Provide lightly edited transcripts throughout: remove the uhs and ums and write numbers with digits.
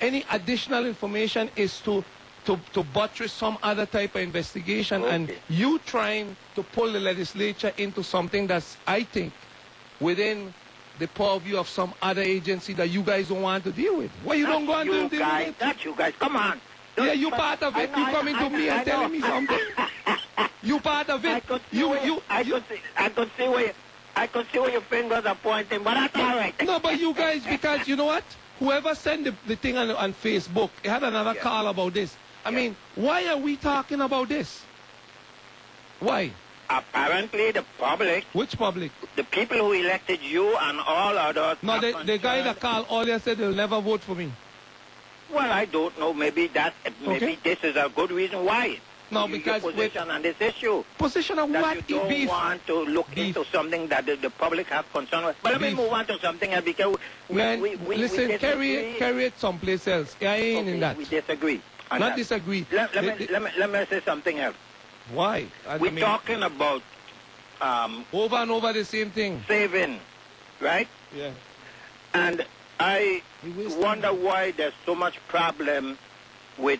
any additional information is to buttress some other type of investigation, and you trying to pull the legislature into something that's, I think, within the purview of some other agency that you guys don't want to deal with. Why you don't go and deal with it? That's you guys, come on. Yeah, you part of it. You coming to me and telling me something. You part of it. I could see where your fingers are pointing, but that's all right. No, but you guys, because you know what? Whoever sent the thing on Facebook, it had another call about this. I mean, why are we talking about this? Why? Apparently the public. Which public? The people who elected you and all others. No, the guy that called earlier said they'll never vote for me. Well, I don't know. Maybe this is a good reason why. No, because your position on this issue. Position on what? You don't want to look into something that the public have concern with. But let me move on to something else, because listen, carry it someplace else. I ain't in that. We disagree. Not disagree. Let me say something else. Why? We're talking about over and over the same thing. Saving, right? Yeah. And I wonder why there's so much problem with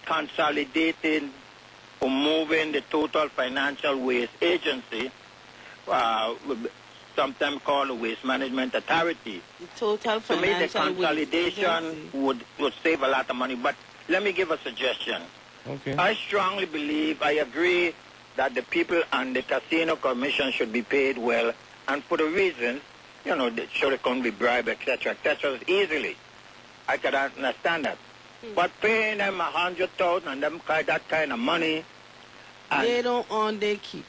consolidating or moving the total financial waste agency, sometimes called the Waste Management Authority. The total financial to me, the consolidation would save a lot of money. But let me give a suggestion. Okay. I strongly believe, I agree that the people on the Casino Commission should be paid well, and for the reasons, you know, they should come be bribed, etc., easily. I could understand that. But paying them 100,000 and them that kind of money, they don't own their keep.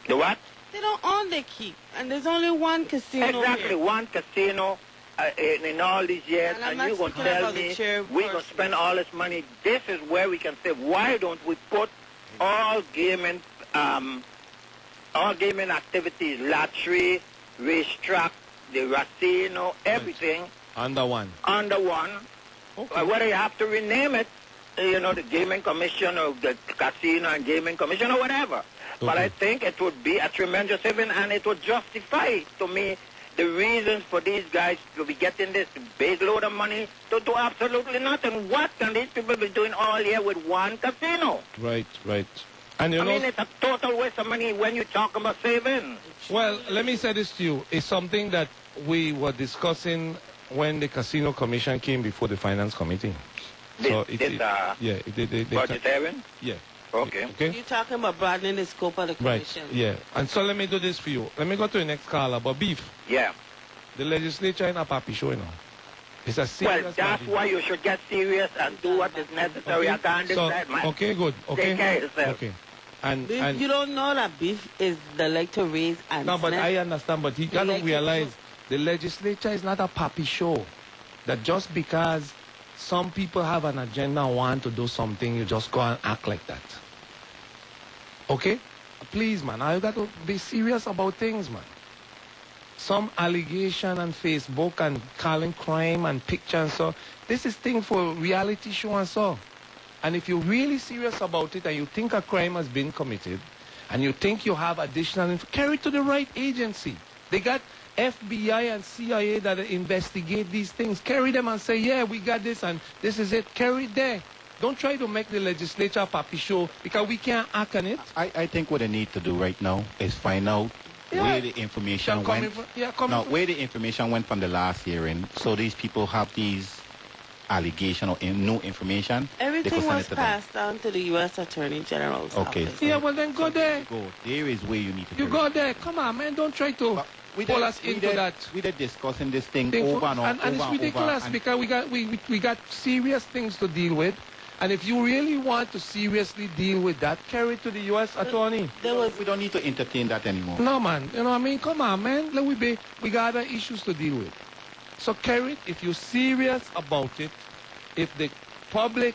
The what? They don't own their keep, and there's only one casino. Exactly, here. one casino in all these years, and you're going to tell me we're going to spend all this money. This is where we can say, why don't we put all gaming activities, lottery, racetrack, the casino, everything under one. Under one. Okay. Whether you have to rename it, you know, the Gaming Commission or the Casino and Gaming Commission or whatever. Okay. But I think it would be a tremendous saving, and it would justify to me the reasons for these guys to be getting this big load of money to do absolutely nothing. What can these people be doing all year with one casino? Right, right. And you know, I mean, it's a total waste of money when you talk about saving. Well, let me say this to you. It's something that we were discussing when the Casino Commission came before the Finance Committee. Budgetarian? Yeah. Okay. Okay. You're talking about broadening the scope of the commission. Right. Yeah. And so let me do this for you. Let me go to the next call about beef. Yeah. The legislature in a papi show, you know. It's a serious Well, that's why you should get serious and do what is necessary. Okay. I can't decide, man. Okay, good. Okay. Take care of yourself. Okay. And you don't know that beef is the like to raise and no, but I understand. But he cannot realize the legislature is not a papi show. That just because some people have an agenda and want to do something, you just go and act like that. Okay? Please, man, I got to be serious about things, man. Some allegation on Facebook and calling crime and picture and so. This is thing for reality show and so. And if you're really serious about it and you think a crime has been committed and you think you have additional info, carry it to the right agency. They got FBI and CIA that investigate these things. Carry them and say, yeah, we got this and this is it. Carry it there. Don't try to make the legislature a papi show because we can't act on it. I think what they need to do right now is find out where the information went. Where the information went from the last hearing. So these people have these allegations or new information. Everything was passed down to the U.S. Attorney General's office. Yeah, well then go there. There is where you need to go. You go there. Come on, man. Don't try to pull us into that. We did discussing this thing over and over. And it's ridiculous because we got serious things to deal with. And if you really want to seriously deal with that, carry it to the U.S. Attorney. We don't need to entertain that anymore. No, man. You know what I mean? Come on, man. We got other issues to deal with. So carry it if you're serious about it. If the public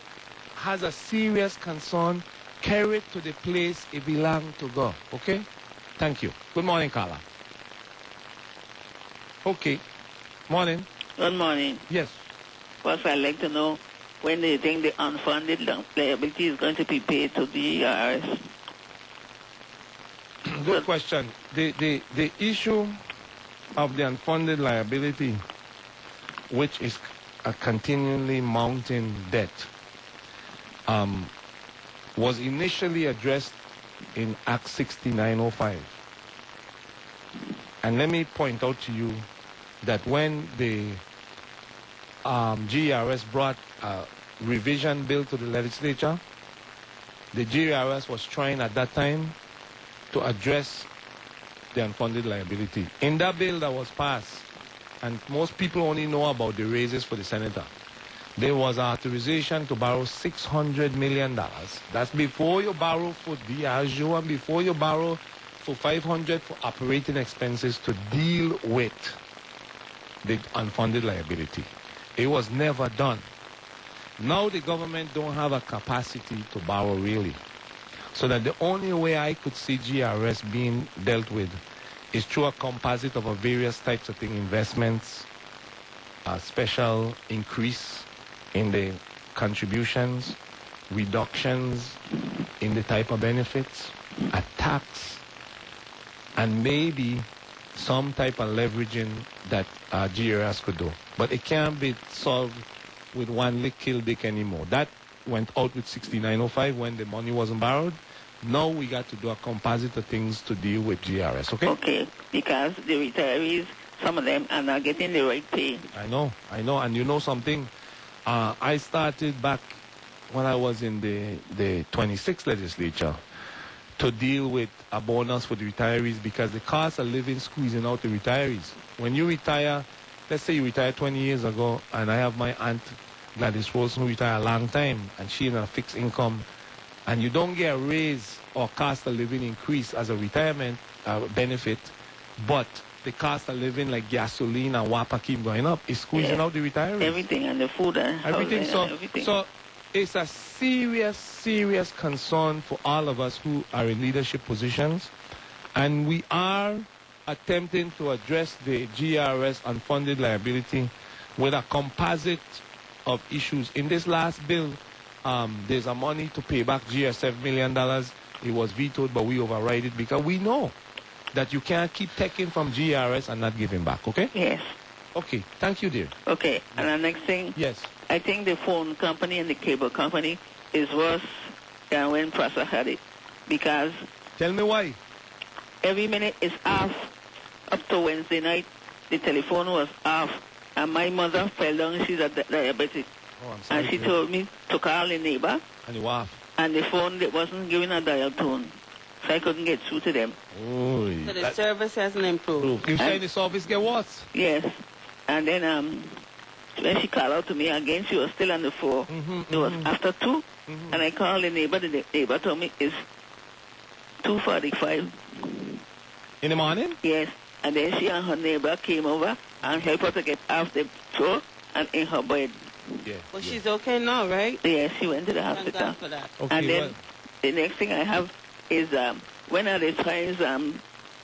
has a serious concern, carry it to the place it belongs to go. Okay? Thank you. Good morning, Carla. Okay. Morning. Good morning. Yes. First, I'd like to know when do you think the unfunded liability is going to be paid to the IRS? Good question. The issue of the unfunded liability, which is a continually mounting debt, was initially addressed in Act 6905. And let me point out to you that when the GRS brought a revision bill to the legislature, the GRS was trying at that time to address the unfunded liability. In that bill that was passed, and most people only know about the raises for the senator, there was authorization to borrow $600 million. That's before you borrow for Diageo and before you borrow for $500 for operating expenses to deal with the unfunded liability. It was never done. Now the government don't have a capacity to borrow really. So that the only way I could see GRS being dealt with is through a composite of various types of things, investments, a special increase in the contributions, reductions in the type of benefits, a tax, and maybe some type of leveraging that GRS could do. But it can't be solved with one lick kill dick anymore. That went out with 6905 when the money wasn't borrowed. Now we got to do a composite of things to deal with GRS, okay? Okay, because the retirees, some of them are not getting the right pay. I know. And you know something? I started back when I was in the 26th legislature to deal with a bonus for the retirees because the cost of living squeezing out the retirees. When you retire, let's say you retired 20 years ago, and I have my aunt Gladys Rose who retired a long time, and she in a fixed income, and you don't get a raise or cost of living increase as a retirement benefit, but the cost of living like gasoline and WAPA keep going up, is squeezing out the retirees. Everything, and the food and everything. Everything. So it's a serious concern for all of us who are in leadership positions, and we are attempting to address the GRS unfunded liability with a composite of issues. In this last bill, there's a money to pay back $7 million. It was vetoed, but we override it because we know that you can't keep taking from GRS and not giving back, okay? Yes. Okay, thank you, dear. Okay, and the next thing? Yes. I think the phone company and the cable company is worse than when Prasa had it. Because... Tell me why. Every minute is off. Up to Wednesday night, the telephone was off. And my mother fell down, she's a diabetic. Oh, I'm sorry. And she told me to call the neighbor. And you off. And the phone that wasn't giving a dial tone. So I couldn't get through to them. Oh, so the service hasn't improved. You say the service get worse? Yes. And then when she called out to me again, she was still on the floor. It was after 2. And I called the neighbor. The neighbor told me it's 2:45. In the morning? Yes. And then she and her neighbor came over and helped her to get off the floor and in her bed. Yeah. Well, she's okay now, right? Yes, she went to the Thank hospital. God for that. Okay, And then the next thing I have is when are the times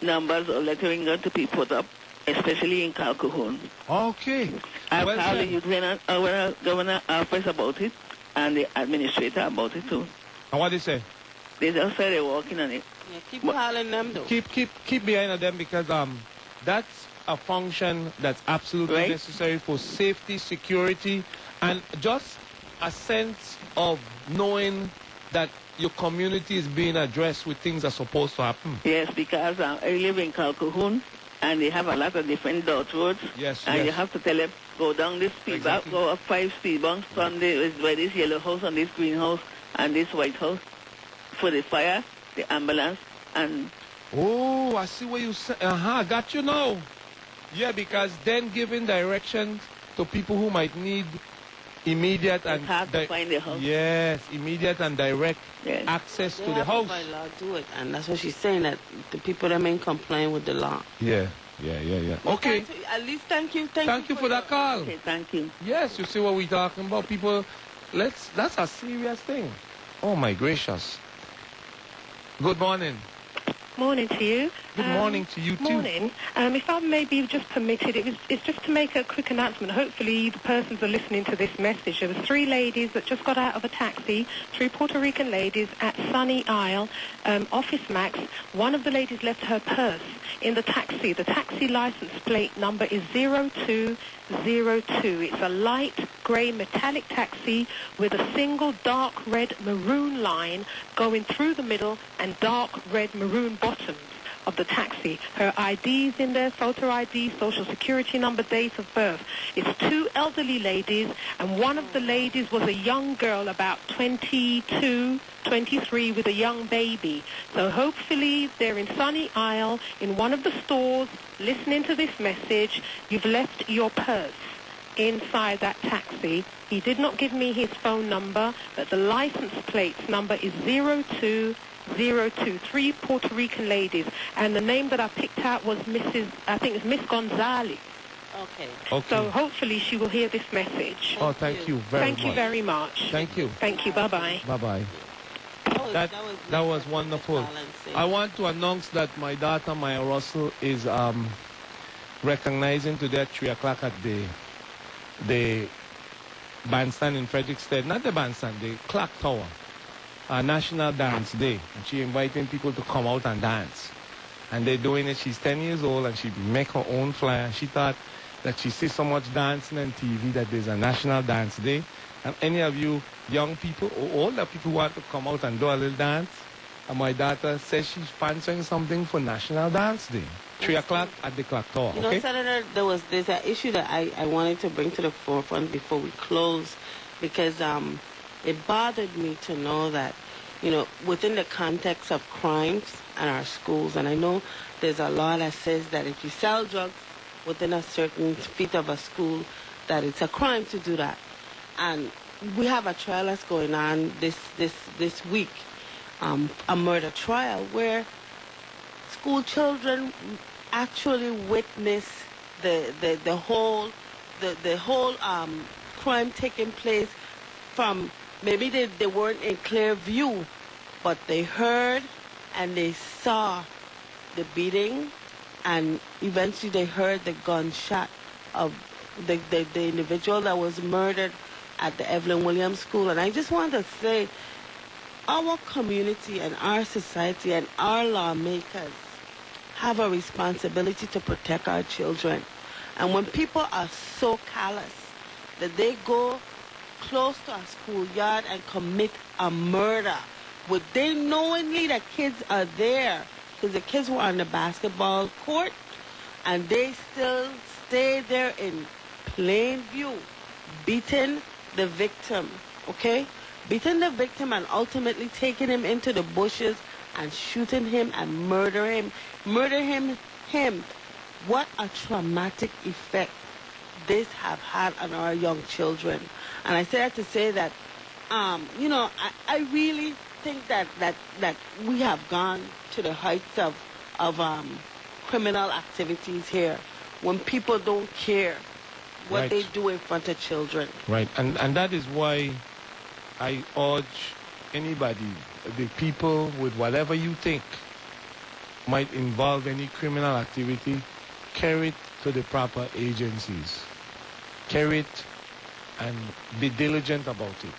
numbers or lettering going to be put up, especially in Calhoun. Okay. I've called the Lieutenant Governor office about it and the administrator about it too. And what they say? They just say they're working on it. Yeah, keep calling them though. Keep behind them because that's a function that's absolutely necessary for safety, security, and just a sense of knowing that your community is being addressed with things that are supposed to happen. Yes, because I live in Calhoun, and they have a lot of different dot roads. Yes, and you have to tell them, go down this speed bump, go up 5 speed bumps from by this yellow house and this green house and this white house for the fire, the ambulance, and... Oh, I see what you said. Got you now. Yeah, because then giving directions to people who might need immediate it's hard to find the house. Yes, immediate and direct access to the house. By law do it, and that's what she's saying, that the people that ain't complying with the law. Yeah. Okay. At least thank you for that call. Okay, thank you. Yes, you see what we're talking about, people. That's a serious thing. Oh my gracious. Good morning. Morning to you. Good morning to you, too. Morning. If I may be just permitted, it's just to make a quick announcement. Hopefully the persons are listening to this message. There were 3 ladies that just got out of a taxi, 3 Puerto Rican ladies at Sunny Isle, Office Max. One of the ladies left her purse in the taxi. The taxi license plate number is 0202. It's a light grey metallic taxi with a single dark red maroon line going through the middle and dark red maroon bottoms of the taxi. Her ID's in there, photo ID, social security number, date of birth. It's 2 elderly ladies, and one of the ladies was a young girl, about 22, 23, with a young baby. So hopefully they're in Sunny Isle, in one of the stores, listening to this message. You've left your purse inside that taxi. He did not give me his phone number, but the license plate's number is 0203 Puerto Rican ladies, and the name that I picked out was Miss Gonzalez. Okay. So hopefully she will hear this message. Thank you very much. Thank you very much. Thank you. Thank you. Bye-bye. Bye-bye. That was wonderful. I want to announce that my daughter, Maya Russell, is recognizing today at 3 o'clock at the bandstand in Frederiksted. Not the bandstand, the clock tower. National Dance Day. And she's inviting people to come out and dance. And they're doing it. She's 10 years old and she make her own flyer. She thought that she sees so much dancing on TV that there's a National Dance Day. And any of you young people or older people want to come out and do a little dance, and my daughter says she's sponsoring something for National Dance Day. 3 o'clock at the clock tower. You know, Senator, there's an issue that I wanted to bring to the forefront before we close, because it bothered me to know that, you know, within the context of crimes in our schools, and I know there's a law that says that if you sell drugs within a certain feet of a school, that it's a crime to do that. And we have a trial that's going on this week, a murder trial, where school children actually witness the whole crime taking place from, maybe they weren't in clear view, but they heard and they saw the beating, and eventually they heard the gunshot of the individual that was murdered at the Evelyn Williams School. And I just want to say, our community and our society and our lawmakers have a responsibility to protect our children. And when people are so callous that they go close to a schoolyard and commit a murder, would they knowingly that kids are there, because the kids were on the basketball court, and they still stay there in plain view, beating the victim, okay? Beating the victim and ultimately taking him into the bushes and shooting him and murder him. What a traumatic effect this have had on our young children. And I say that to say that, you know, I really think that we have gone to the heights of criminal activities here, when people don't care what they do in front of children. Right, and that is why I urge anybody, the people with whatever you think might involve any criminal activity, carry it to the proper agencies. Carry it and be diligent about it.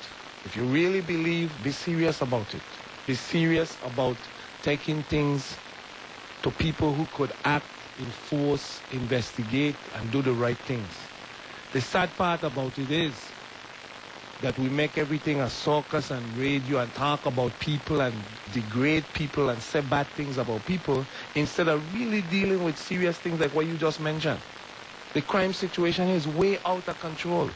If you really believe, be serious about it. Be serious about taking things to people who could act, enforce, investigate, and do the right things. The sad part about it is that we make everything a circus and radio and talk about people and degrade people and say bad things about people, instead of really dealing with serious things like what you just mentioned. The crime situation is way out of control.